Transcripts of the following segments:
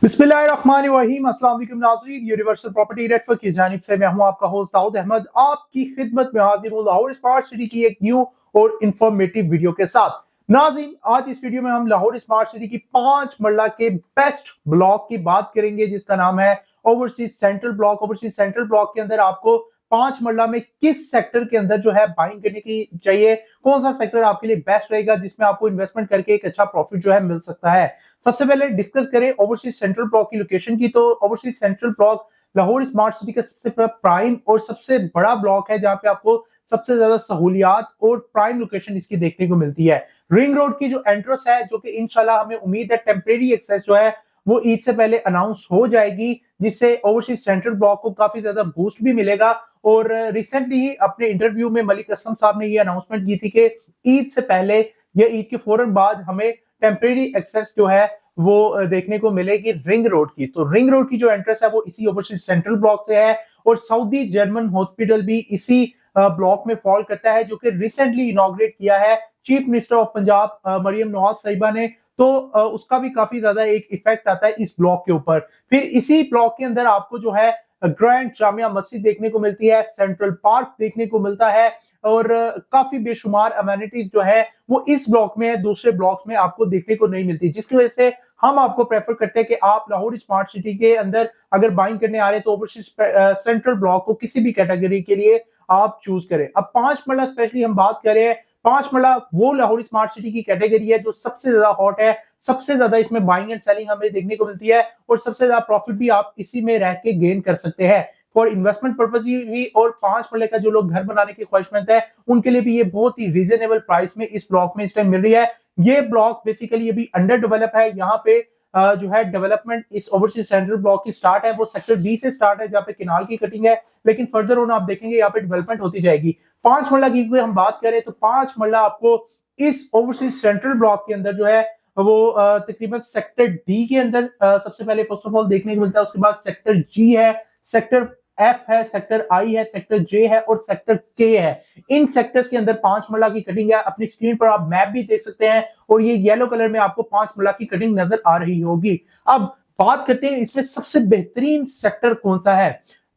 बिस्मिल्लाहिर्रहमानिर्रहीम। अस्सलाम वालेकुम नाज़रीन, यूनिवर्सल प्रॉपर्टी नेटवर्क की जानिब से मैं हूं आपका होस्ट दाऊद अहमद, आपकी खिदमत में हाजिर हूं लाहौर स्मार्ट सिटी की एक न्यू और इंफॉर्मेटिव वीडियो के साथ। नाज़रीन, आज इस वीडियो में हम लाहौर स्मार्ट सिटी की 5 मरला के बेस्ट ब्लॉक की बात करेंगे, जिसका नाम है overseas central block. Overseas central block के अंदर आपको 5 मरला में किस सेक्टर के अंदर जो है बाइंग करने की चाहिए, कौन सा सेक्टर आपके लिए बेस्ट रहेगा जिसमें आपको इन्वेस्टमेंट करके एक अच्छा प्रॉफिट जो है मिल सकता है। सबसे पहले डिस्कस करें ओवरसीज सेंट्रल ब्लॉक की लोकेशन की, तो overseas central block Lahore smart city का सबसे प्राइम और सबसे बड़ा ब्लॉक है, जहां पे आपको सबसे ज्यादा सहूलियात और प्राइम लोकेशन इसकी देखने को मिलती है। रिंग रोड की जो एंट्रेंस है, जो कि इंशाल्लाह हमें उम्मीद है टेम्परेरी एक्सेस जो है वो ईद से पहले अनाउंस हो जाएगी, जिससे ओवरसीज सेंट्रल ब्लॉक को काफी ज्यादा बूस्ट भी मिलेगा। और रिसेंटली ही अपने इंटरव्यू में मलिक असलम साहब ने ये अनाउंसमेंट की थी कि ईद से पहले या ईद के फौरन बाद हमें टेम्परेरी एक्सेस जो है वो देखने को मिलेगी रिंग रोड की। तो रिंग रोड की जो एंट्रेंस है वो इसी ओवरसीज सेंट्रल ब्लॉक से है, और सऊदी जर्मन हॉस्पिटल भी इसी ब्लॉक में फॉल करता है, जो कि रिसेंटली इनॉग्रेट किया है chief minister of Punjab Maryam Nawaz sahiba ने। तो उसका भी काफी ज्यादा एक इफेक्ट आता है इस ब्लॉक के ऊपर। फिर इसी ब्लॉक के अंदर आपको जो है ग्रैंड जामिया मस्जिद देखने को मिलती है, सेंट्रल पार्क देखने को मिलता है, और काफी बेशुमार अमेनिटीज जो है वो इस ब्लॉक में है, दूसरे ब्लॉक में आपको देखने को नहीं मिलती, जिसकी वजह से हम आपको प्रेफर करते हैं कि आप लाहौर स्मार्ट सिटी के अंदर अगर बाइंग करने आ रहे हैं तो ओवरसीज सेंट्रल ब्लॉक को किसी भी कैटेगरी के लिए आप चूज करें। अब 5 मरला स्पेशली हम बात करें, 5 मरला वो लाहौर स्मार्ट सिटी की कैटेगरी है जो सबसे ज्यादा हॉट है, सबसे ज्यादा इसमें बाइंग एंड सेलिंग हमें देखने को मिलती है, और सबसे ज्यादा प्रॉफिट भी आप इसी में रह के गेन कर सकते हैं फॉर इन्वेस्टमेंट पर्पज भी। और 5 मरले का जो लोग घर बनाने की ख्वाहिशमंद है उनके लिए भी ये बहुत ही रीजनेबल प्राइस में इस ब्लॉक में इस टाइम मिल रही है। ये ब्लॉक बेसिकली अभी अंडर डेवलप है। यहाँ पे जो है डेवलपमेंट इस ओवरसीज सेंट्रल ब्लॉक की स्टार्ट है वो सेक्टर बी से स्टार्ट है, जहाँ पे किनाल की कटिंग है, लेकिन फर्दर ऑन आप देखेंगे यहाँ पे डेवलपमेंट होती जाएगी। 5 मरला की हम बात करें तो 5 मरला आपको इस ओवरसीज सेंट्रल ब्लॉक के अंदर जो है वो तकरीबन सेक्टर डी के अंदर सबसे पहले फर्स्ट ऑफ ऑल देखने को मिलता है। उसके बाद सेक्टर जी है, सेक्टर एफ है, सेक्टर आई है, सेक्टर जे है और सेक्टर के है। इन सेक्टर्स के अंदर 5 मरला की कटिंग है। अपनी स्क्रीन पर आप मैप भी देख सकते हैं, और ये येलो कलर में आपको 5 मरला की कटिंग नजर आ रही होगी। अब बात करते हैं इसमें सबसे बेहतरीन सेक्टर कौन सा है।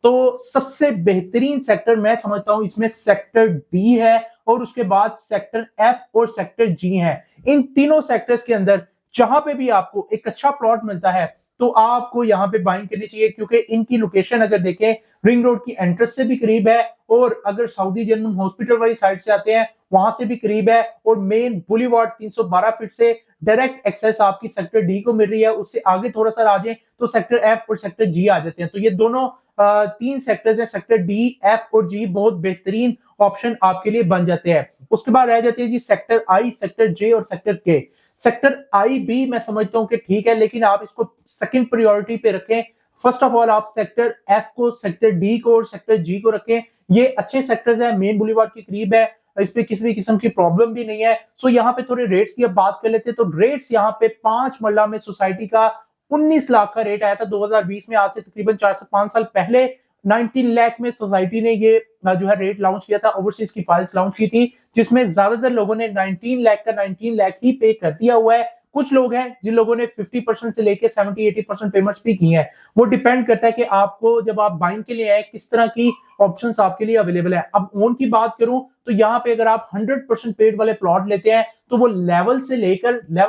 तो सबसे बेहतरीन सेक्टर मैं समझता हूं इसमें सेक्टर डी है, और उसके बाद सेक्टर एफ और सेक्टर जी है। इन तीनों सेक्टर्स के अंदर जहां पे भी आपको एक अच्छा प्लॉट मिलता है तो आपको यहां पे बाइंग करनी चाहिए, क्योंकि इनकी लोकेशन अगर देखें रिंग रोड की एंट्रेंस से भी करीब है, और अगर सऊदी जर्मन हॉस्पिटल वाली साइड से आते हैं वहां से भी करीब है, और मेन बुलीवार्ड 312 फीट से डायरेक्ट एक्सेस आपकी सेक्टर डी को मिल रही है। उससे आगे थोड़ा सा आ जाए तो सेक्टर एफ और सेक्टर जी आ जाते हैं। तो ये दोनों 3 सेक्टर्स हैं, सेक्टर डी, एफ और जी, बहुत बेहतरीन ऑप्शन आपके लिए बन जाते हैं। उसके बाद रह जाते हैं जी सेक्टर आई, सेक्टर जे और सेक्टर के। सेक्टर आई भी मैं समझता हूं कि ठीक है, लेकिन आप इसको सेकंड प्रायोरिटी पे रखें। फर्स्ट ऑफ ऑल आप सेक्टर एफ को, सेक्टर डी को और सेक्टर जी को रखें। ये अच्छे सेक्टर्स हैं, मेन बुलीवार्ड के करीब है, इसमें किसी भी किस्म की प्रॉब्लम भी नहीं है। सो यहाँ पे थोड़े रेट्स की अब बात कर लेते हैं। तो रेट्स यहाँ पे 5 मरला में सोसाइटी का 19 लाख का रेट आया था 2020 में। आज से तकरीबन 4 से 5 साल पहले 19 लाख में सोसाइटी ने ये जो है रेट लॉन्च किया था, ओवरसीज की फाइल्स लॉन्च की थी, जिसमें ज्यादातर लोगों ने 19 लाख का 19 लाख ही पे कर दिया हुआ है। कुछ लोग हैं जिन लोगों ने 50% से लेके 70-80% पेमेंट्स भी की हैं। वो डिपेंड करता है कि आपको जब आप बाइंग के लिए आए किस तरह की ऑप्शंस आपके लिए अवेलेबल है। अब ओन की बात करूं तो यहाँ पे अगर आप 100% पेड वाले प्लॉट लेते हैं तो वो लेवल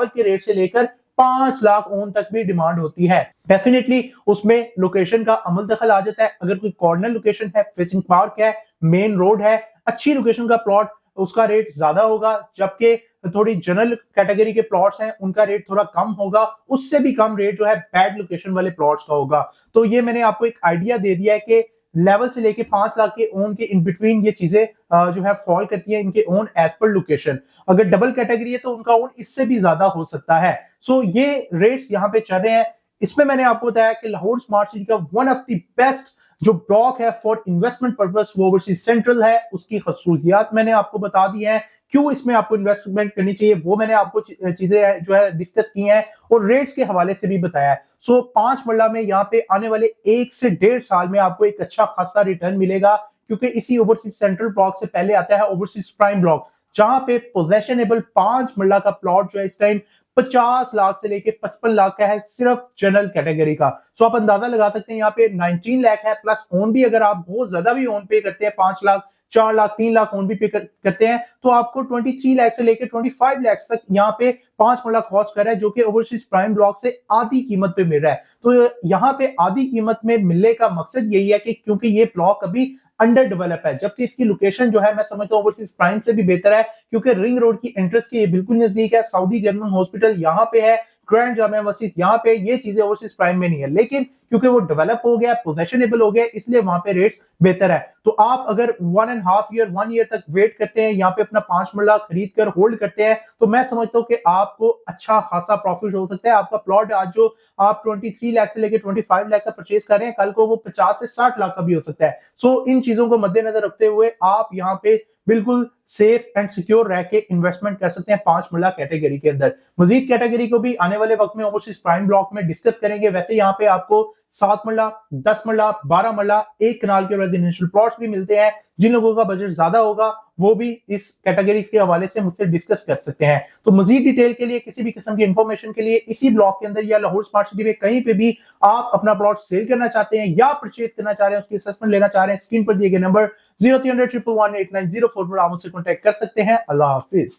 के रेट से लेकर 5 लाख ओन तक भी डिमांड होती है। डेफिनेटली उसमें लोकेशन का अमल दखल आ जाता है। अगर कोई कॉर्नर लोकेशन है, फेसिंग पार्क है, मेन रोड है, अच्छी लोकेशन का प्लॉट, उसका रेट ज्यादा होगा, जबकि थोड़ी जनरल कैटेगरी के प्लॉट्स हैं उनका रेट थोड़ा कम होगा। उससे भी कम रेट जो है बैड लोकेशन वाले प्लॉट्स का होगा। तो ये मैंने आपको एक आइडिया दे दिया है कि लेवल से लेके 5 लाख के ओन के इन बिटवीन ये चीजें जो है फॉल करती है इनके ओन एज पर लोकेशन। अगर डबल कैटेगरी है तो उनका ओन इससे भी ज्यादा हो सकता है। सो ये रेट्स यहाँ पे चल रहे हैं। इसमें मैंने आपको बताया कि लाहौर स्मार्ट सिटी का वन ऑफ द बेस्ट जो ब्लॉक है फॉर इन्वेस्टमेंट पर्पस वो ओवरसीज सेंट्रल है। उसकी खसूसियात मैंने आपको बता दी है, क्यों इसमें आपको इन्वेस्टमेंट करनी चाहिए वो मैंने आपको चीजें जो है डिस्कस की हैं, और रेट्स के हवाले से भी बताया है। सो 5 मरला में यहाँ पे आने वाले 1 से 1.5 साल में आपको एक अच्छा खासा रिटर्न मिलेगा, क्योंकि इसी ओवरसीज सेंट्रल ब्लॉक से पहले आता है ओवरसीज प्राइम ब्लॉक, जहां पे पोजेशनेबल 5 मरला का प्लॉट जो है इस टाइम 50 लाख से लेके 55 लाख का है सिर्फ जनरल कैटेगरी का। सो आप अंदाजा लगा सकते हैं यहाँ पे 19 लाख है, प्लस ओन भी अगर आप बहुत ज्यादा भी ओन पे करते हैं 5 लाख 4 लाख 3 लाख ओन भी पे करते हैं तो आपको 23 लाख से लेकर 25 लाख तक यहाँ पे 5 मरला कॉस्ट कर रहा है, जो कि ओवरसीज प्राइम ब्लॉक से आधी कीमत पे मिल रहा है। तो यहाँ पे आधी कीमत में मिलने का मकसद यही है कि क्योंकि ये ब्लॉक अभी अंडर डेवलप है, जबकि इसकी लोकेशन जो है मैं समझता हूँ ओवरसीज प्राइम से भी बेहतर है, क्योंकि रिंग रोड की एंट्रेंस के बिल्कुल नजदीक है, सऊदी जनरल हॉस्पिटल यहाँ पे है, ग्रैंड जामिया मस्जिद यहाँ पे, ये चीजें ओवरसीज प्राइम में नहीं है। लेकिन क्योंकि वो डेवलप हो गया, पोजेशनेबल हो गया, इसलिए वहां पे रेट्स बेहतर है। तो आप अगर 1.5 ईयर तक वेट करते हैं, यहाँ पे अपना 5 मरला खरीद कर होल्ड करते हैं, तो मैं समझता हूँ कि आपको अच्छा खासा प्रॉफिट हो सकता है। आपका प्लॉट आज जो आप 23 लाख से लेकर 25 लाख का परचेज कर रहे हैं, कल को वो 50 से 60 लाख का भी हो सकता है। सो इन चीजों को मद्देनजर रखते हुए आप यहाँ पे बिल्कुल सेफ एंड सिक्योर रह के इन्वेस्टमेंट कर सकते हैं 5 मरला कैटेगरी के अंदर। मजीद कैटेगरी को भी आने वाले वक्त में ओवरसीज प्राइम ब्लॉक में डिस्कस करेंगे। वैसे यहाँ पे आपको 7 मरला, 10 मरला, 12 मरला, 1 कनाल के रेजिडेंशियल प्लॉट्स भी मिलते हैं। जिन लोगों का बजट ज्यादा होगा वो भी इस कैटेगरी के हवाले से मुझसे डिस्कस कर सकते हैं। तो मजीद डिटेल के लिए, किसी भी किस्म की इंफॉर्मेशन के लिए, इसी ब्लॉक के अंदर या लाहौर स्मार्ट सिटी में कहीं पे भी आप अपना प्लॉट सेल करना चाहते हैं या परचेज करना चाह रहे हैं, उसकी असेसमेंट लेना चाह रहे हैं, स्क्रीन पर दिए गए नंबर 0300 111 8904 पर आप मुझसे कॉन्टैक्ट कर सकते हैं। अल्लाह हाफिज।